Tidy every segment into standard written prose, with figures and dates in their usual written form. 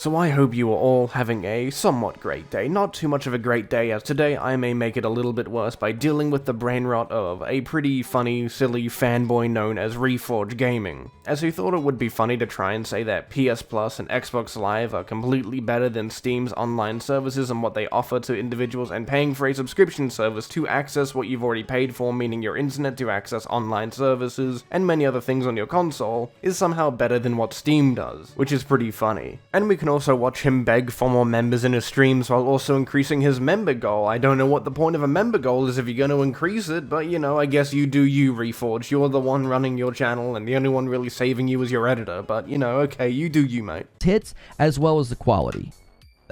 So I hope you are all having a somewhat great day. Not too much of a great day, as today I may make it a little bit worse by dealing with the brain rot of a pretty funny, silly fanboy known as Reforge Gaming, as he thought it would be funny to try and say that PS Plus and Xbox Live are completely better than Steam's online services and what they offer to individuals, and paying for a subscription service to access what you've already paid for, meaning your internet to access online services and many other things on your console, is somehow better than what Steam does, which is pretty funny. And we can also watch him beg for more members in his streams while also increasing his member goal. I don't know what the point of a member goal is if you're going to increase it, but you know, I guess you do you, Reforge. You're the one running your channel, and the only one really saving you is your editor, but you know, okay, you do you, mate. Hits as well as the quality.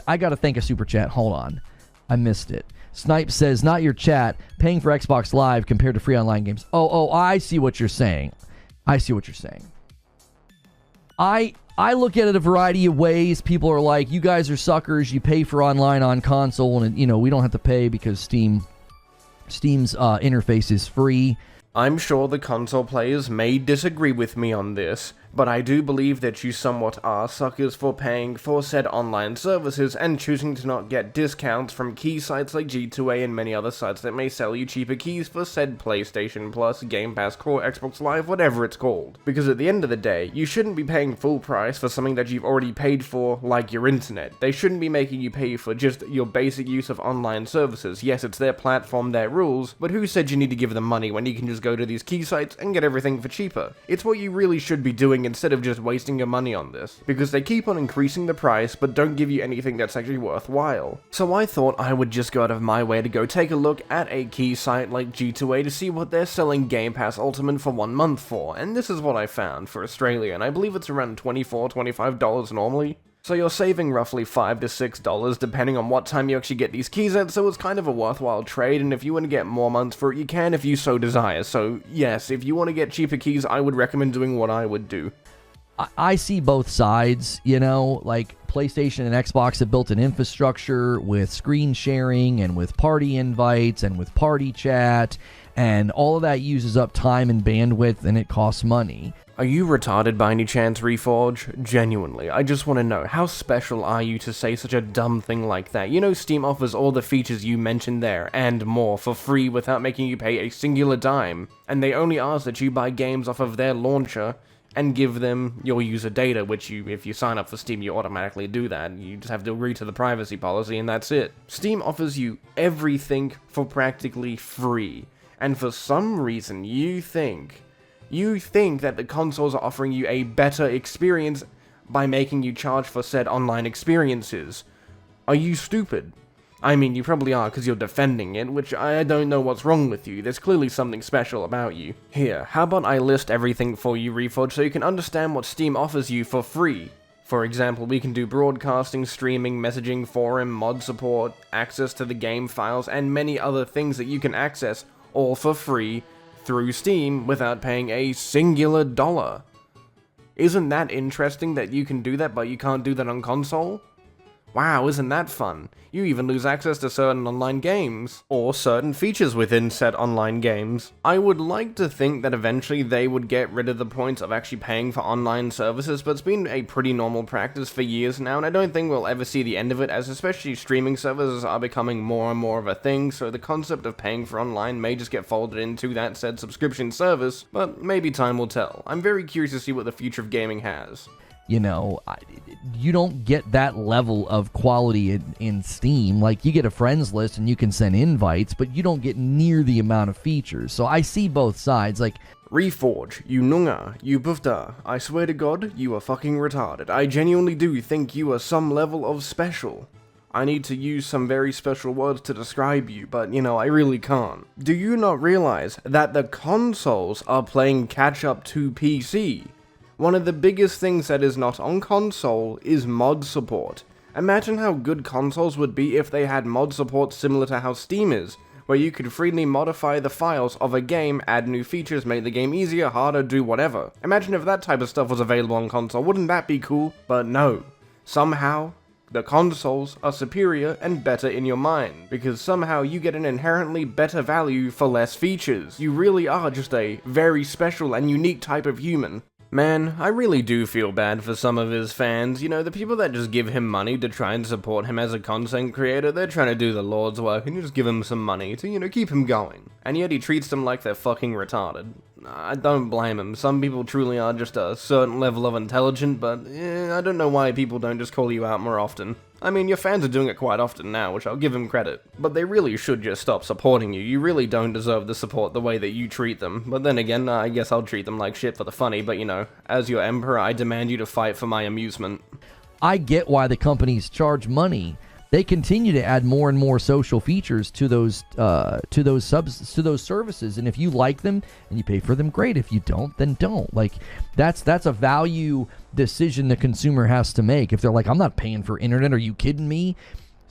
I gotta thank a super chat. Hold on. I missed it. Snipe says, not your chat, paying for Xbox Live compared to free online games. Oh, I see what you're saying. I see what you're saying. I look at it a variety of ways. People are like, you guys are suckers. You pay for online on console, and you know we don't have to pay because Steam's interface is free. I'm sure the console players may disagree with me on this, but I do believe that you somewhat are suckers for paying for said online services and choosing to not get discounts from key sites like G2A and many other sites that may sell you cheaper keys for said PlayStation Plus, Game Pass Core, Xbox Live, whatever it's called. Because at the end of the day, you shouldn't be paying full price for something that you've already paid for, like your internet. They shouldn't be making you pay for just your basic use of online services. Yes, it's their platform, their rules, but who said you need to give them money when you can just go to these key sites and get everything for cheaper? It's what you really should be doing instead of just wasting your money on this, because they keep on increasing the price but don't give you anything that's actually worthwhile. So I thought I would just go out of my way to go take a look at a key site like G2A to see what they're selling Game Pass Ultimate for 1 month for, and this is what I found for Australia, and I believe it's around $24-25 normally. So you're saving roughly $5 to $6 depending on what time you actually get these keys at, so it's kind of a worthwhile trade, and if you want to get more months for it, you can if you so desire. So yes, if you want to get cheaper keys, I would recommend doing what I would do. I see both sides, you know, like PlayStation and Xbox have built an infrastructure with screen sharing and with party invites and with party chat, and all of that uses up time and bandwidth, and it costs money. Are you retarded by any chance, Reforge? Genuinely, I just want to know, how special are you to say such a dumb thing like that? You know Steam offers all the features you mentioned there, and more, for free without making you pay a singular dime, and they only ask that you buy games off of their launcher, and give them your user data, which you, if you sign up for Steam, you automatically do that. You just have to agree to the privacy policy, and that's it. Steam offers you everything for practically free, and for some reason you think that the consoles are offering you a better experience by making you charge for said online experiences. Are you stupid? I mean, you probably are because you're defending it, which I don't know what's wrong with you. There's clearly something special about you. Here, how about I list everything for you, Reforge, so you can understand what Steam offers you for free. For example, we can do broadcasting, streaming, messaging, forum, mod support, access to the game files, and many other things that you can access, all for free, through Steam, without paying a singular dollar. Isn't that interesting that you can do that, but you can't do that on console? Wow, isn't that fun? You even lose access to certain online games, or certain features within said online games. I would like to think that eventually they would get rid of the point of actually paying for online services, but it's been a pretty normal practice for years now, and I don't think we'll ever see the end of it, as especially streaming services are becoming more and more of a thing, so the concept of paying for online may just get folded into that said subscription service, but maybe time will tell. I'm very curious to see what the future of gaming has. You know, you don't get that level of quality in Steam. Like, you get a friends list and you can send invites, but you don't get near the amount of features. So I see both sides. Like, Reforge, you nunga, you bufta, I swear to God, you are fucking retarded. I genuinely do think you are some level of special. I need to use some very special words to describe you, but you know, I really can't. Do you not realize that the consoles are playing catch up to PC? One of the biggest things that is not on console is mod support. Imagine how good consoles would be if they had mod support similar to how Steam is, where you could freely modify the files of a game, add new features, make the game easier, harder, do whatever. Imagine if that type of stuff was available on console, wouldn't that be cool? But no. Somehow, the consoles are superior and better in your mind, because somehow you get an inherently better value for less features. You really are just a very special and unique type of human. Man, I really do feel bad for some of his fans. You know, the people that just give him money to try and support him as a content creator, they're trying to do the Lord's work, and you just give him some money to, you know, keep him going. And yet he treats them like they're fucking retarded. I don't blame him. Some people truly are just a certain level of intelligent, but I don't know why people don't just call you out more often. I mean, your fans are doing it quite often now, which I'll give them credit. But they really should just stop supporting you. You really don't deserve the support the way that you treat them. But then again, I guess I'll treat them like shit for the funny, but you know, as your emperor, I demand you to fight for my amusement. I get why the companies charge money. They continue to add more and more social features to those services, and if you like them and you pay for them, great. If you don't, then don't. Like that's a value decision the consumer has to make. If they're like, I'm not paying for internet, are you kidding me?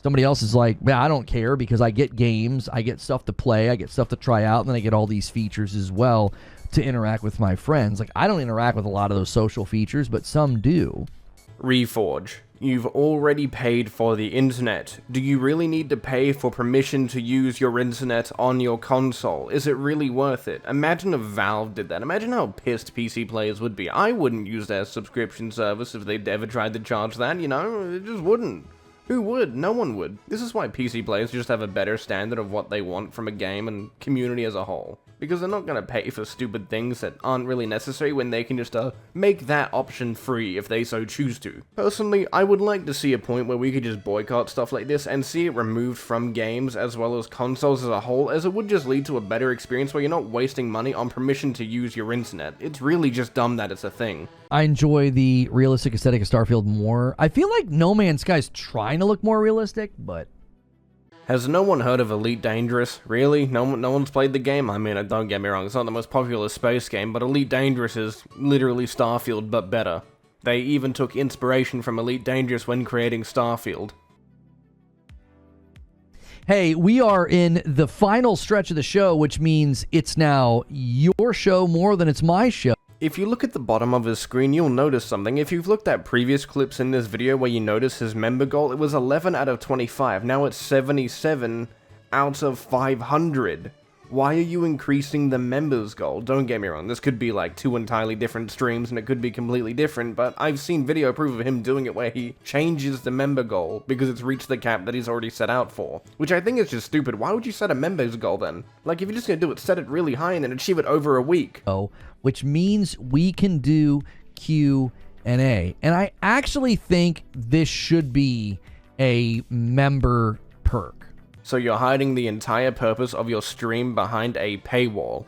Somebody else is like, man, I don't care because I get games, I get stuff to play, I get stuff to try out, and then I get all these features as well to interact with my friends. Like I don't interact with a lot of those social features, but some do. Reforge. You've already paid for the internet. Do you really need to pay for permission to use your internet on your console? Is it really worth it? Imagine if Valve did that. Imagine how pissed PC players would be. I wouldn't use their subscription service if they'd ever tried to charge that, you know? It just wouldn't. Who would? No one would. This is why PC players just have a better standard of what they want from a game and community as a whole. Because they're not gonna pay for stupid things that aren't really necessary when they can just make that option free if they so choose to. Personally, I would like to see a point where we could just boycott stuff like this and see it removed from games as well as consoles as a whole, as it would just lead to a better experience where you're not wasting money on permission to use your internet. It's really just dumb that it's a thing. I enjoy the realistic aesthetic of Starfield more. I feel like No Man's Sky is trying to look more realistic, but... Has no one heard of Elite Dangerous? Really? No one's played the game? I mean, don't get me wrong, it's not the most popular space game, but Elite Dangerous is literally Starfield, but better. They even took inspiration from Elite Dangerous when creating Starfield. Hey, we are in the final stretch of the show, which means it's now your show more than it's my show. If you look at the bottom of his screen, you'll notice something. If you've looked at previous clips in this video where you notice his member goal, it was 11 out of 25. Now it's 77 out of 500. Why are you increasing the members goal? Don't get me wrong, this could be like two entirely different streams and it could be completely different, but I've seen video proof of him doing it where he changes the member goal because it's reached the cap that he's already set out for. Which I think is just stupid. Why would you set a members goal then? Like, if you're just gonna do it, set it really high and then achieve it over a week. Oh, which means we can do Q&A. And I actually think this should be a member perk. So you're hiding the entire purpose of your stream behind a paywall.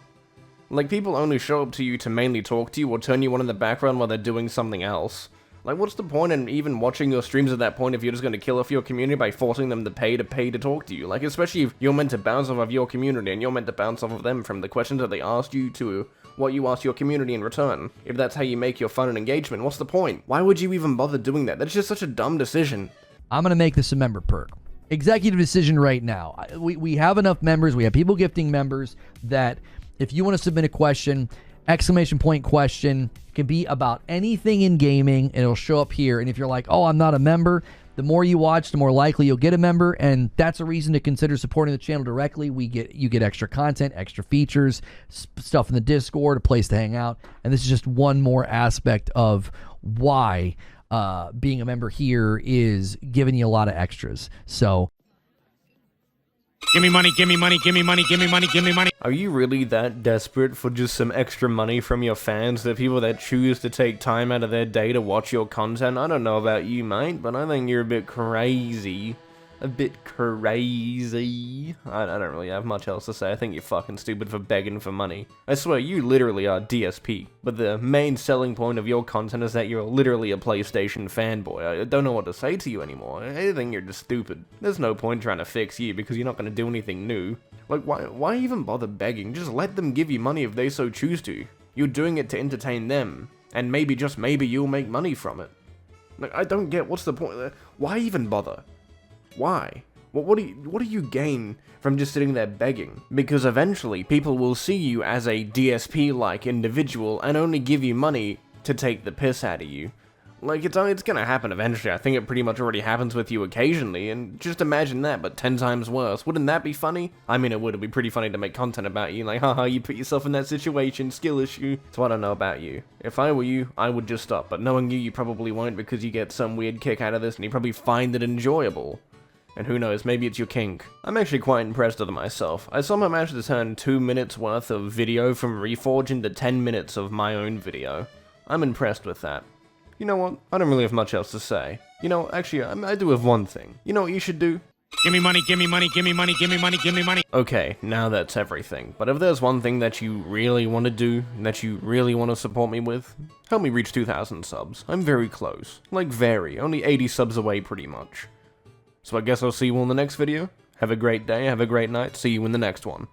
Like, people only show up to you to mainly talk to you or turn you on in the background while they're doing something else. Like, what's the point in even watching your streams at that point if you're just going to kill off your community by forcing them to pay to talk to you? Like, especially if you're meant to bounce off of your community and you're meant to bounce off of them from the questions that they asked you to what you ask your community in return. If that's how you make your fun and engagement, what's the point? Why would you even bother doing that? That's just such a dumb decision. I'm going to make this a member perk. Executive decision right now. We have enough members. We have people gifting members that if you want to submit a question, exclamation point question, it can be about anything in gaming, and it'll show up here. And if you're like, oh, I'm not a member, the more you watch, the more likely you'll get a member, and that's a reason to consider supporting the channel directly. You get extra content, extra features, stuff in the Discord, a place to hang out, and this is just one more aspect of why being a member here is giving you a lot of extras. So give me money, give me money, give me money, give me money, give me money. Are you really that desperate for just some extra money from your fans, the people that choose to take time out of their day to watch your content? I don't know about you, mate, but I think you're a bit crazy. A bit crazy. I don't really have much else to say. I think you're fucking stupid for begging for money. I swear, you literally are DSP. But the main selling point of your content is that you're literally a PlayStation fanboy. I don't know what to say to you anymore. I think you're just stupid. There's no point trying to fix you because you're not going to do anything new. Like, why even bother begging? Just let them give you money if they so choose to. You're doing it to entertain them. And maybe, just maybe, you'll make money from it. Like, I don't get what's the point. Why even bother? Why? What do you gain from just sitting there begging? Because eventually, people will see you as a DSP-like individual and only give you money to take the piss out of you. Like, it's gonna happen eventually. I think it pretty much already happens with you occasionally, and just imagine that, but 10 times worse. Wouldn't that be funny? I mean, it would. It'd be pretty funny to make content about you, like, haha, you put yourself in that situation, skill issue. So I don't know about you. If I were you, I would just stop, but knowing you, you probably won't because you get some weird kick out of this, and you probably find it enjoyable. And who knows, maybe it's your kink. I'm actually quite impressed with myself. I somehow managed to turn 2 minutes worth of video from Reforge into 10 minutes of my own video. I'm impressed with that. You know what? I don't really have much else to say. You know, actually, I do have one thing. You know what you should do? Give me money, give me money, give me money, give me money, give me money. Okay, now that's everything. But if there's one thing that you really want to do, that you really want to support me with, help me reach 2,000 subs. I'm very close. Like very. Only 80 subs away pretty much. So I guess I'll see you all in the next video. Have a great day, have a great night, see you in the next one.